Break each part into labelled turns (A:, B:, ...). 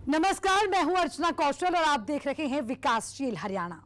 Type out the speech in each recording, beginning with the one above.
A: नमस्कार, मैं हूं अर्चना कौशल और आप देख रहे हैं विकासशील हरियाणा।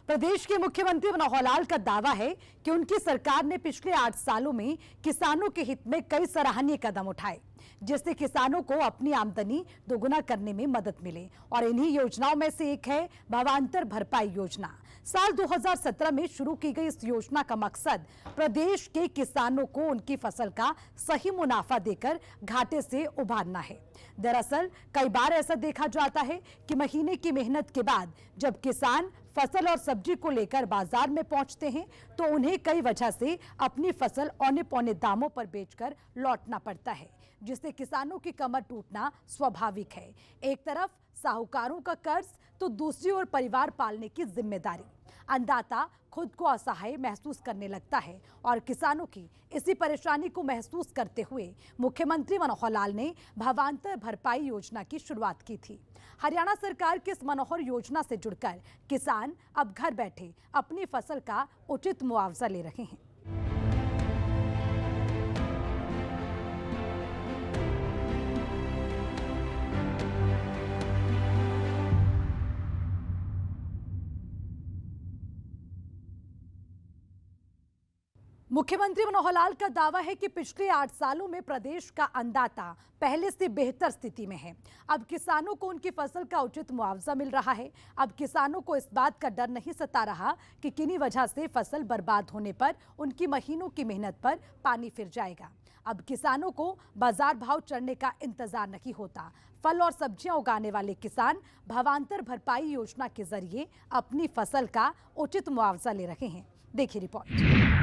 A: प्रदेश के मुख्यमंत्री मनोहर लाल का दावा है कि उनकी सरकार ने पिछले 8 सालों में किसानों के हित में कई सराहनीय कदम उठाए, जिससे किसानों को अपनी आमदनी दोगुना करने में मदद मिले। और इन्हीं योजनाओं में से एक है भावांतर भरपाई योजना। साल 2017 में शुरू की गई इस योजना का मकसद प्रदेश के किसानों को उनकी फसल का सही मुनाफा देकर घाटे से उबारना है। दरअसल कई बार ऐसा देखा जाता है कि महीने की मेहनत के बाद जब किसान फसल और सब्जी को लेकर बाजार में पहुंचते हैं तो उन्हें कई वजह से अपनी फसल औने पौने दामों पर बेचकर लौटना पड़ता है, जिससे किसानों की कमर टूटना स्वाभाविक है। एक तरफ साहूकारों का कर्ज तो दूसरी ओर परिवार पालने की जिम्मेदारी। अन्नदाता खुद को असहाय महसूस करने लगता है और किसानों की इसी परेशानी को महसूस करते हुए मुख्यमंत्री मनोहर लाल ने भावांतर भरपाई योजना की शुरुआत की थी। हरियाणा सरकार की इस मनोहर योजना से जुड़कर किसान अब घर बैठे अपनी फसल का उचित मुआवजा ले रहे हैं। मुख्यमंत्री मनोहर लाल का दावा है कि पिछले 8 सालों में प्रदेश का अन्नदाता पहले से बेहतर स्थिति में है। अब किसानों को उनकी फसल का उचित मुआवजा मिल रहा है। अब किसानों को इस बात का डर नहीं सता रहा कि किन्हीं वजह से फसल बर्बाद होने पर उनकी महीनों की मेहनत पर पानी फिर जाएगा। अब किसानों को बाजार भाव चढ़ने का इंतजार नहीं होता। फल और सब्जियां उगाने वाले किसान भावांतर भरपाई योजना के जरिए अपनी फसल का उचित मुआवजा ले रहे हैं। देखिए रिपोर्ट।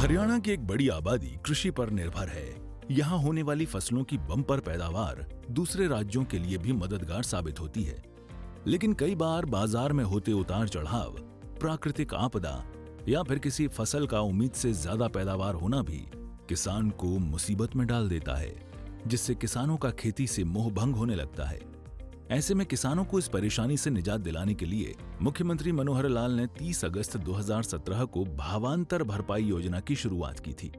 B: हरियाणा की एक बड़ी आबादी कृषि पर निर्भर है। यहाँ होने वाली फसलों की बम्पर पैदावार दूसरे राज्यों के लिए भी मददगार साबित होती है। लेकिन कई बार बाजार में होते उतार चढ़ाव, प्राकृतिक आपदा या फिर किसी फसल का उम्मीद से ज्यादा पैदावार होना भी किसान को मुसीबत में डाल देता है, जिससे किसानों का खेती से मोह भंग होने लगता है। ऐसे में किसानों को इस परेशानी से निजात दिलाने के लिए मुख्यमंत्री मनोहर लाल ने 30 अगस्त 2017 को भावांतर भरपाई योजना की शुरुआत की थी।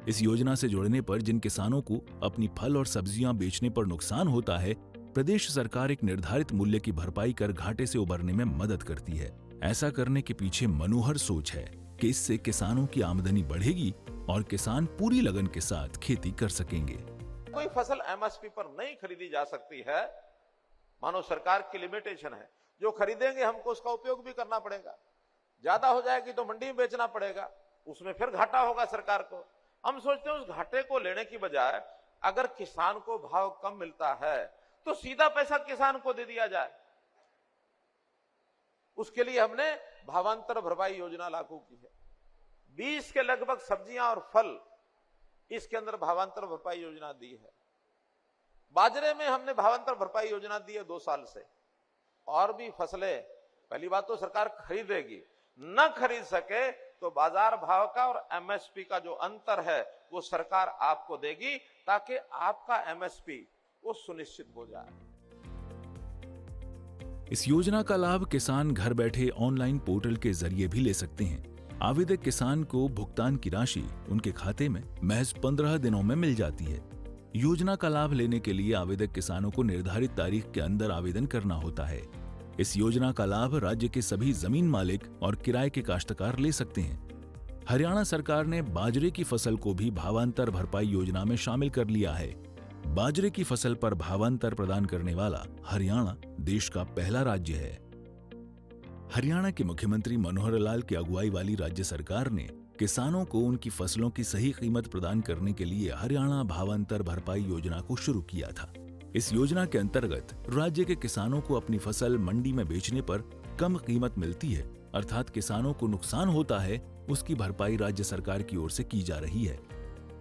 B: इस योजना से जुड़ने पर जिन किसानों को अपनी फल और सब्जियां बेचने पर नुकसान होता है, प्रदेश सरकार एक निर्धारित मूल्य की भरपाई कर घाटे से उबरने में मदद करती है। ऐसा करने के पीछे मनोहर सोच है कि इससे किसानों की आमदनी बढ़ेगी और किसान पूरी लगन के साथ खेती कर सकेंगे।
C: कोई फसल एमएसपी पर नहीं खरीदी जा सकती है, मानो सरकार की लिमिटेशन है। जो खरीदेंगे हमको उसका उपयोग भी करना पड़ेगा। ज्यादा हो जाएगी तो मंडी में बेचना पड़ेगा, उसमें फिर घाटा होगा सरकार को। हम सोचते हैं उस घाटे को लेने की बजाय अगर किसान को भाव कम मिलता है तो सीधा पैसा किसान को दे दिया जाए। उसके लिए हमने भावांतर भरपाई योजना लागू की है। 20 के लगभग सब्जियां और फल इसके अंदर भावांतर भरपाई योजना दी है। बाजरे में हमने भावांतर भरपाई योजना दी है 2 साल से। और भी फसलें, पहली बात तो सरकार खरीदेगी, न खरीद सके तो बाजार भाव का और एमएसपी का जो अंतर है वो सरकार आपको देगी, ताकि आपका एमएसपी वो सुनिश्चित हो जाए।
B: इस योजना का लाभ किसान घर बैठे ऑनलाइन पोर्टल के जरिए भी ले सकते हैं। आवेदक किसान को भुगतान की राशि उनके खाते में महज 15 दिनों में मिल जाती है। योजना का लाभ लेने के लिए आवेदक किसानों को निर्धारित तारीख के अंदर आवेदन करना होता है। इस योजना का लाभ राज्य के सभी जमीन मालिक और किराए के काश्तकार ले सकते हैं। हरियाणा सरकार ने बाजरे की फसल को भी भावांतर भरपाई योजना में शामिल कर लिया है। बाजरे की फसल पर भावांतर प्रदान करने वाला हरियाणा देश का पहला राज्य है। हरियाणा के मुख्यमंत्री मनोहर लाल की अगुवाई वाली राज्य सरकार ने किसानों को उनकी फसलों की सही कीमत प्रदान करने के लिए हरियाणा भावांतर भरपाई योजना को शुरू किया था। इस योजना के अंतर्गत राज्य के किसानों को अपनी फसल मंडी में बेचने पर कम कीमत मिलती है, अर्थात किसानों को नुकसान होता है उसकी भरपाई राज्य सरकार की ओर से की जा रही है।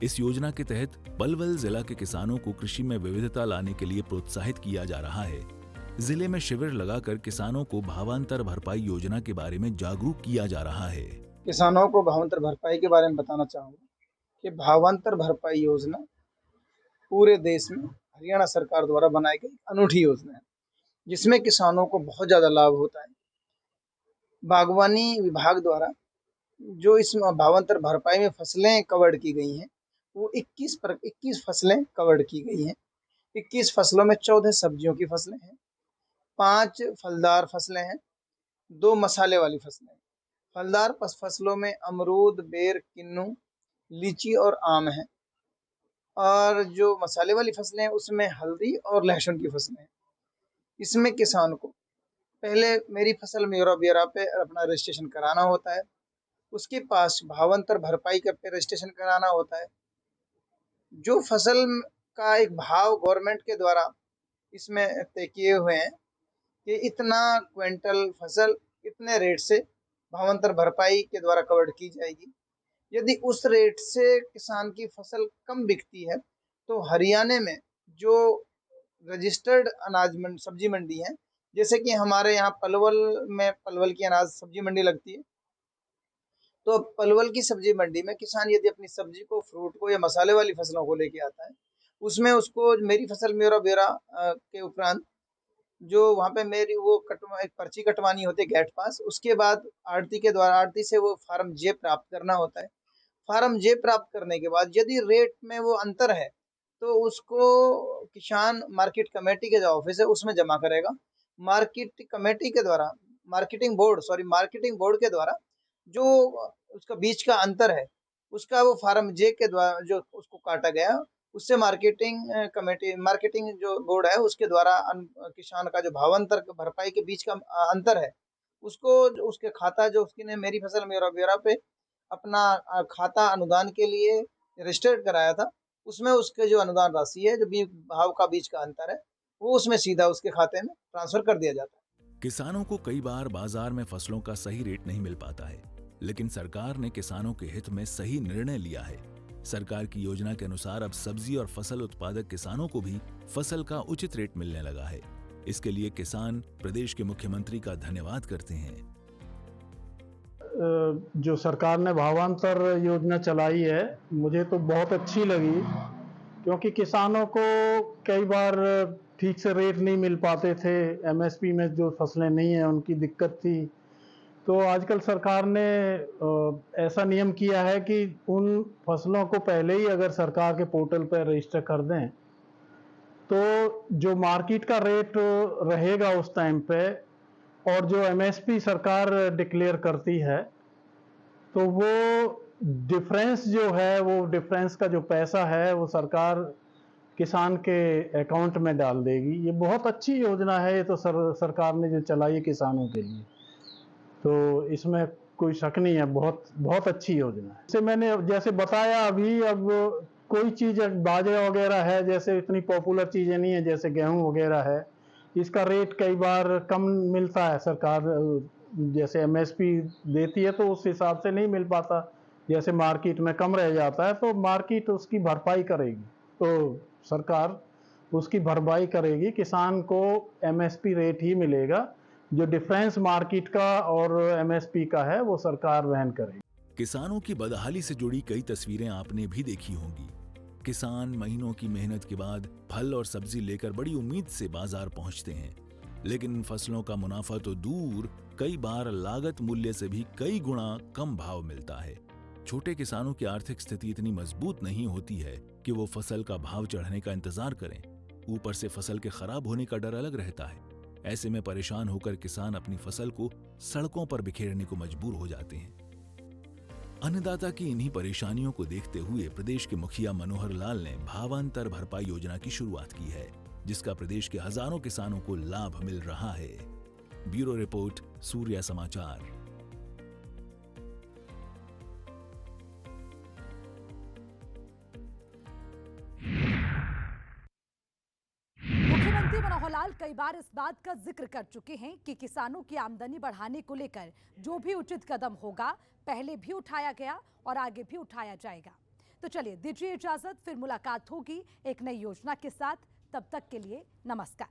B: इस योजना के तहत पलवल जिला के किसानों को कृषि में विविधता लाने के लिए प्रोत्साहित किया जा रहा है। जिले में शिविर लगाकर किसानों को भावांतर भरपाई योजना के बारे में जागरूक किया जा रहा है।
D: किसानों को भावांतर भरपाई के बारे में बताना चाहूँगा कि भावांतर भरपाई योजना पूरे देश में हरियाणा सरकार द्वारा बनाई गई अनूठी योजना है, जिसमें किसानों को बहुत ज़्यादा लाभ होता है। बागवानी विभाग द्वारा जो इस भावांतर भरपाई में फसलें कवर्ड की गई हैं वो 21 फसलें कवर्ड की गई हैं। 21 फसलों में 14 सब्जियों की फसलें हैं, 5 फलदार फसलें हैं, 2 मसाले वाली फसलें हैं। फलदार फसलों में अमरूद, बेर, किन्नू, लीची और आम है, और जो मसाले वाली फसलें हैं उसमें हल्दी और लहसुन की फसलें हैं। इसमें किसान को पहले मेरी फसल मेरा ब्यौरा पे अपना रजिस्ट्रेशन कराना होता है, उसके पास भावांतर भरपाई का पे रजिस्ट्रेशन कराना होता है। जो फसल का एक भाव गवर्नमेंट के द्वारा इसमें तय किए हुए हैं कि इतना क्विंटल फसल इतने रेट से भावांतर भरपाई के द्वारा कवर्ड की जाएगी। यदि उस रेट से किसान की फसल कम बिकती है तो हरियाणा में जो रजिस्टर्ड सब्जी मंडी है, जैसे कि हमारे यहाँ पलवल की अनाज सब्जी मंडी लगती है, तो पलवल की सब्जी मंडी में किसान यदि अपनी सब्जी को, फ्रूट को या मसाले वाली फसलों को लेके आता है, उसमें उसको मेरी फसल मेरा ब्यौरा के उपरांत जो वहाँ पे मेरी वो एक पर्ची कटवानी होती है गेट पास। उसके बाद आड़ती के द्वारा आड़ती से वो फार्म जे प्राप्त करना होता है। फार्म जे प्राप्त करने के बाद यदि रेट में वो अंतर है तो उसको किसान मार्केट कमेटी के जो ऑफिस है उसमें जमा करेगा। मार्केट कमेटी के द्वारा मार्केटिंग बोर्ड के द्वारा जो उसका बीच का अंतर है उसका वो फार्म जे के द्वारा जो उसको काटा गया उससे मार्केटिंग जो बोर्ड है उसके द्वारा किसान का जो भावांतर भरपाई के बीच का अंतर है उसको उसके खाता जो उसकी मेरी फसल मेरा ब्यौरा पे अपना खाता अनुदान के लिए रजिस्टर्ड कराया था, उसमें उसके जो अनुदान राशि है जो भाव का बीच का अंतर है वो उसमें सीधा उसके खाते में ट्रांसफर कर दिया जाता है।
B: किसानों को कई बार बाजार में फसलों का सही रेट नहीं मिल पाता है, लेकिन सरकार ने किसानों के हित में सही निर्णय लिया है। सरकार की योजना के अनुसार अब सब्जी और फसल उत्पादक किसानों को भी फसल का उचित रेट मिलने लगा है। इसके लिए किसान प्रदेश के मुख्यमंत्री का धन्यवाद करते हैं।
E: जो सरकार ने भावांतर योजना चलाई है मुझे तो बहुत अच्छी लगी, क्योंकि किसानों को कई बार ठीक से रेट नहीं मिल पाते थे, एमएसपी में जो फसलें नहीं हैं उनकी दिक्कत थी। तो आजकल सरकार ने ऐसा नियम किया है कि उन फसलों को पहले ही अगर सरकार के पोर्टल पर रजिस्टर कर दें तो जो मार्केट का रेट रहेगा उस टाइम पे और जो एमएसपी सरकार डिक्लेयर करती है तो वो डिफरेंस जो है, वो डिफरेंस का जो पैसा है वो सरकार किसान के अकाउंट में डाल देगी। ये बहुत अच्छी योजना है, ये तो सरकार ने जो चलाई है किसानों के लिए, तो इसमें कोई शक नहीं है, बहुत बहुत अच्छी योजना है। जैसे मैंने जैसे बताया अभी, अब कोई चीज़ बाजरा वगैरह है, जैसे इतनी पॉपुलर चीज़ें नहीं है जैसे गेहूं वगैरह है, इसका रेट कई बार कम मिलता है। सरकार जैसे एमएसपी देती है तो उस हिसाब से नहीं मिल पाता, जैसे मार्केट में कम रह जाता है तो मार्केट उसकी भरपाई करेगी, तो सरकार उसकी भरपाई करेगी, किसान को एमएसपी रेट ही मिलेगा। जो डिफरेंस मार्केट का और एमएसपी का है वो सरकार वहन करेगी।
B: किसानों की बदहाली से जुड़ी कई तस्वीरें आपने भी देखी होंगी। किसान महीनों की मेहनत के बाद फल और सब्जी लेकर बड़ी उम्मीद से बाजार पहुंचते हैं, लेकिन इन फसलों का मुनाफा तो दूर, कई बार लागत मूल्य से भी कई गुना कम भाव मिलता है। छोटे किसानों की आर्थिक स्थिति इतनी मजबूत नहीं होती है कि वो फसल का भाव चढ़ने का इंतजार करें। ऊपर से फसल के खराब होने का डर अलग रहता है। ऐसे में परेशान होकर किसान अपनी फसल को सड़कों पर बिखेरने को मजबूर हो जाते हैं। अन्नदाता की इन्हीं परेशानियों को देखते हुए प्रदेश के मुखिया मनोहर लाल ने भावांतर भरपाई योजना की शुरुआत की है, जिसका प्रदेश के हजारों किसानों को लाभ मिल रहा है। ब्यूरो रिपोर्ट, सूर्या समाचार।
A: मुख्यमंत्री मनोहर लाल कई बार इस बात का जिक्र कर चुके हैं कि किसानों की आमदनी बढ़ाने को लेकर जो भी उचित कदम होगा पहले भी उठाया गया और आगे भी उठाया जाएगा। तो चलिए दीजिए इजाजत, फिर मुलाकात होगी एक नई योजना के साथ। तब तक के लिए नमस्कार।